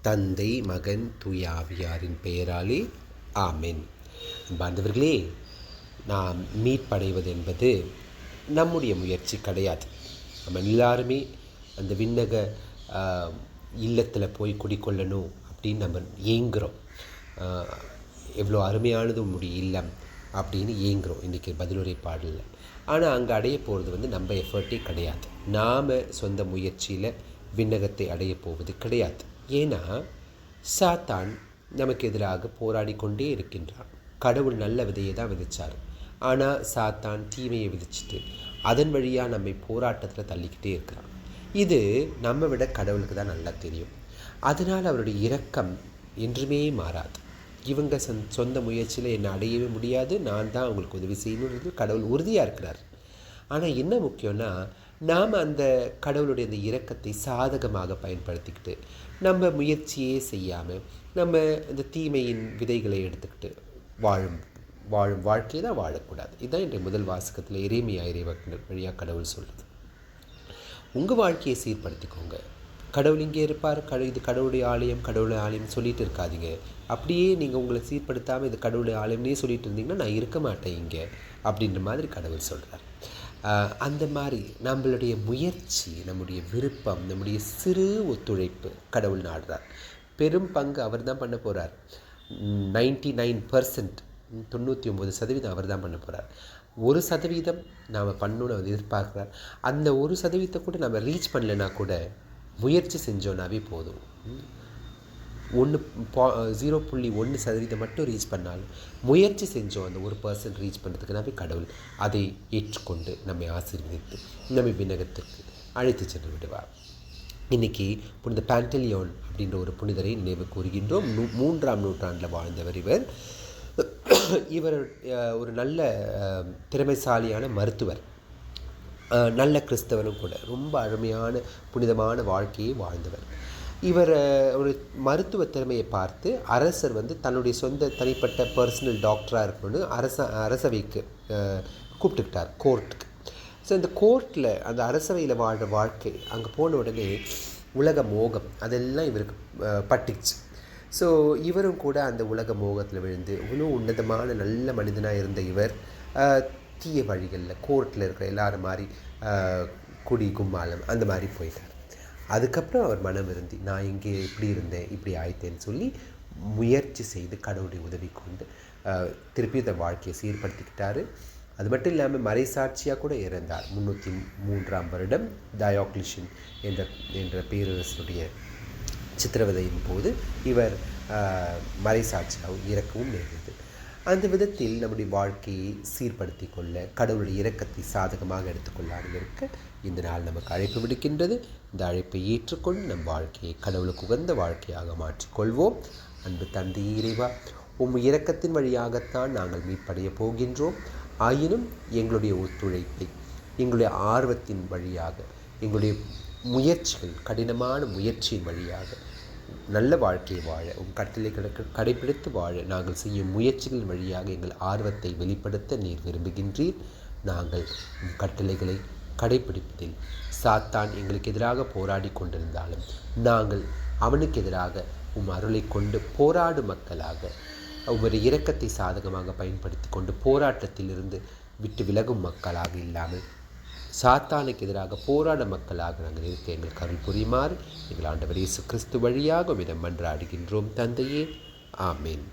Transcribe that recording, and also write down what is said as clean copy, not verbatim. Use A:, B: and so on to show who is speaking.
A: தந்தை, மகன், தூய ஆவியாரின் பெயராலே ஆமென். அன்பார்ந்தவர்களே, நாம் மீட்படைவது என்பது நம்முடைய முயற்சி கிடையாது. நம்ம எல்லாருமே அந்த விண்ணக இல்லத்தில் போய் குடிக்கொள்ளணும் அப்படின்னு நம்ம ஏங்குகிறோம். எவ்வளோ அருமையானது உன்னுடைய இல்லம் அப்படின்னு ஏங்குகிறோம் இன்றைக்கி பதிலுரை பாடலில். ஆனால் அங்கே அடைய போகிறது நம்ம எஃபர்ட்டே கிடையாது. நாம் சொந்த முயற்சியில் விண்ணகத்தை அடைய போவது கிடையாது. ஏன்னா சாத்தான் நமக்கு எதிராக போராடி கொண்டே இருக்கின்றான். கடவுள் நல்ல விதையை தான் விதைச்சார். ஆனால் சாத்தான் தீமையை விதிச்சுட்டு அதன் வழியாக நம்மை போராட்டத்தில் தள்ளிக்கிட்டே இருக்கிறான். இது நம்ம விட கடவுளுக்கு தான் நல்லா தெரியும். அதனால் அவருடைய இரக்கம் என்றுமே மாறாது. இவங்க சொந்த முயற்சியில் என்னை அடையவே முடியாது, நான் தான் அவங்களுக்கு உதவி செய்யணுன்றது கடவுள் உறுதியாக இருக்கிறார். ஆனால் என்ன முக்கியம்னா, நாம் அந்த கடவுளுடைய அந்த இரக்கத்தை சாதகமாக பயன்படுத்திக்கிட்டு நம்ம முயற்சியே செய்யாமல் நம்ம இந்த தீமையின் விதைகளை எடுத்துக்கிட்டு வாழும் வாழ்க்கையை தான் வாழக்கூடாது. இதுதான் இன்றைய முதல் வாசகத்தில் எரேமியா இறைவாக்கினர் வழியாக கடவுள் சொல்லுது. உங்கள் வாழ்க்கையை சீர்படுத்திக்கோங்க. கடவுள் இங்கே இருப்பார், இது கடவுளுடைய ஆலயம் சொல்லிட்டு இருக்காதீங்க. அப்படியே நீங்கள் உங்களை சீர்படுத்தாமல் இது கடவுளுடைய ஆலயம்னே சொல்லிட்டு இருந்தீங்கன்னா நான் இருக்க மாட்டேன் இங்கே அப்படின்ற மாதிரி கடவுள் சொல்கிறார். அந்த மாதிரி நம்மளுடைய முயற்சி, நம்முடைய விருப்பம், நம்முடைய சிறு ஒத்துழைப்பு கடவுள் நாடுறார். பெரும் பங்கு அவர் தான் பண்ண போகிறார். 99% 99% அவர் தான் பண்ண போகிறார். 1% நாம் பண்ணணுன்னு அவர் எதிர்பார்க்குறார். அந்த 1% கூட நம்ம ரீச் பண்ணலைன்னா கூட முயற்சி செஞ்சோன்னாவே போதும். 0.1% மட்டும் ரீச் பண்ணாலும் முயற்சி செஞ்சோம் அந்த 1% ரீச் பண்ணுறதுக்குனாவே கடவுள் அதை ஏற்றுக்கொண்டு நம்மை ஆசீர்வதித்து நம்மை விண்ணகத்திற்கு அழைத்து சென்று விடுவார். இன்றைக்கி புனித பாண்டலியோன் அப்படின்ற ஒரு புனிதரை நினைவு கூறுகின்றோம். 3ஆம் நூற்றாண்டில் வாழ்ந்தவர் இவர் ஒரு நல்ல திறமைசாலியான மருத்துவர், நல்ல கிறிஸ்தவரும் கூட. ரொம்ப அருமையான புனிதமான வாழ்க்கையை வாழ்ந்தவர். இவர் ஒரு மருத்துவ திறமையை பார்த்து அரசர் தன்னுடைய சொந்த தனிப்பட்ட பர்சனல் டாக்டராக இருக்கணும்னு அரசவைக்கு கூப்பிட்டுக்கிட்டார், கோர்ட்டுக்கு. ஸோ இந்த கோர்ட்டில் அந்த அரசவையில் வாழ்கிற வாழ்க்கை அங்கே போன உடனே உலக மோகம் அதெல்லாம் இவருக்கு பட்டுச்சு. ஸோ இவரும் கூட அந்த உலக மோகத்தில் விழுந்து இவ்வளோ உன்னதமான நல்ல மனிதனாக இருந்த இவர் தீய வழிகளில் கோர்ட்டில் இருக்கிற எல்லாரும் மாதிரி குடி கும்மாளம் அந்த மாதிரி போயிட்டார். அதுக்கப்புறம் அவர் மனம் இருந்து நான் இங்கே இப்படி இருந்தேன் இப்படி ஆயிட்டேன்னு சொல்லி முயற்சி செய்து கடவுளுடைய உதவி கொண்டு திருப்பி இந்த வாழ்க்கையை சீர்படுத்திக்கிட்டார். அது மட்டும் இல்லாமல் மறைசாட்சியாக கூட இறந்தார். 303ஆம் வருடம் டயோக்ளிஷியன் என்ற பேரரசனுடைய சித்திரவதையின் போது இவர் மறைசாட்சியாக இறக்கவும் நேர்ந்தது. அந்த விதத்தில் நம்முடைய வாழ்க்கையை சீர்படுத்தி கொள்ள கடவுளுடைய இரக்கத்தை சாதகமாக எடுத்துக்கொள்ளாமல் இருக்க இந்த நாள் நமக்கு அழைப்பு விடுக்கின்றது. இந்த அழைப்பை ஏற்றுக்கொண்டு நம் வாழ்க்கையை கடவுளுக்கு உகந்த வாழ்க்கையாக மாற்றிக்கொள்வோம். அன்பு தந்தை இறைவா, இரக்கத்தின் வழியாகத்தான் நாங்கள் மீட்படைய போகின்றோம். ஆயினும் எங்களுடைய ஒத்துழைப்பை, எங்களுடைய ஆர்வத்தின் வழியாக, எங்களுடைய முயற்சிகள், கடினமான முயற்சியின் வழியாக நல்ல வாழ்க்கையை வாழ, கட்டளைகளுக்கு கடைபிடித்து வாழ நாங்கள் செய்யும் முயற்சிகளின் வழியாக எங்கள் ஆர்வத்தை வெளிப்படுத்த நீர் விரும்புகின்றீர். நாங்கள் கட்டளைகளை கடைபிடிப்பதில் சாத்தான் எங்களுக்கு எதிராக போராடி கொண்டிருந்தாலும் நாங்கள் அவனுக்கு எதிராக அருளை கொண்டு போராடும் மக்களாக, உம்முடைய இரக்கத்தை சாதகமாக பயன்படுத்தி கொண்டு போராட்டத்திலிருந்து விட்டு விலகும் மக்களாக இல்லாமல் சாத்தானுக்கு எதிராக போராட மக்களாக நாங்கள் இருக்க எங்களுக்கு அருள் புரியுமாறு எங்கள் ஆண்டவர் இயேசு கிறிஸ்து வழியாக உம்மிடம் மன்றாடுகின்றோம் தந்தையே. ஆமேன்.